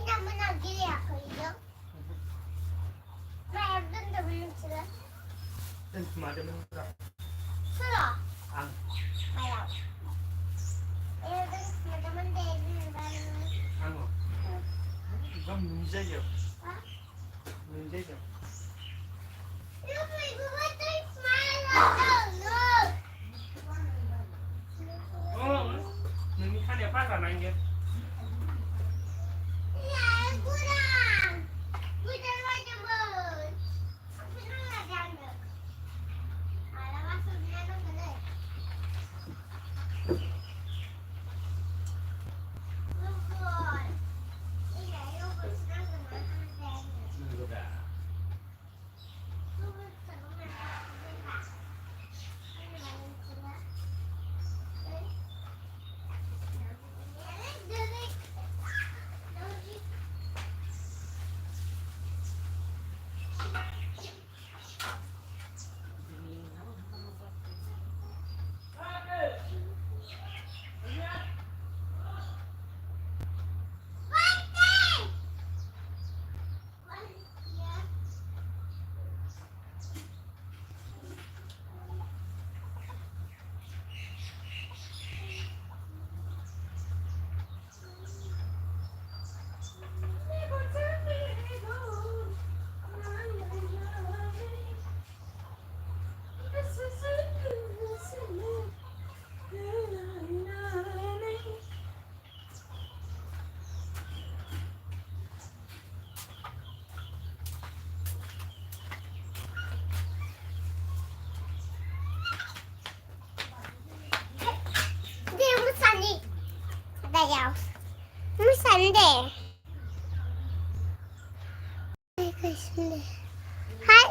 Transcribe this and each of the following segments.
naman nagili ako yun. Mayroon naman sila. Madam na. Sila? Ang. Mayroon. Mayroon naman din. Ang o. Iba 문제죠. Ha? 문제죠. Look, my brother smile. Look. Oh, nung kanya pa ka nang get. Yeah, kurang. Kurang aja bos. Kurang aja anda. Alam masuk na nung gano'n. Lubos. Iya, lubos na gano'n. Nuda. Lubos sa gano'n. Ano ba yun sila? Hindi, musani. Dayaw. Musande. Ay, kasinde. Hai.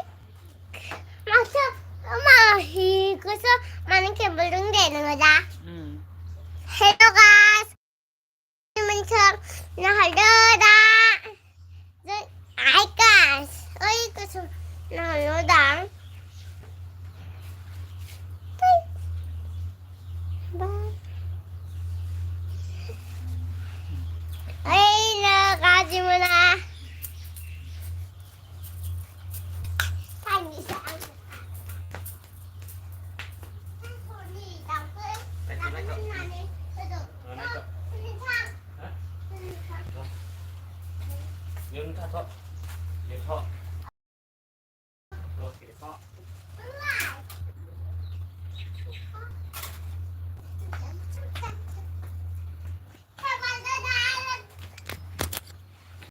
Masa, mahi. Gusto, maning kebelung din, nggak? Hello guys. Mình thường là hỏi đơ đã. Rồi, ai guys. Ôi, cái số nào nó đáng. Ôi, là gà gì mà nè. Thành gì sao? Thành thổ nhỉ, đọc thôi. Đọc cái chân này đi. Thôi được. Yun ka to. Yun to. Okay, to.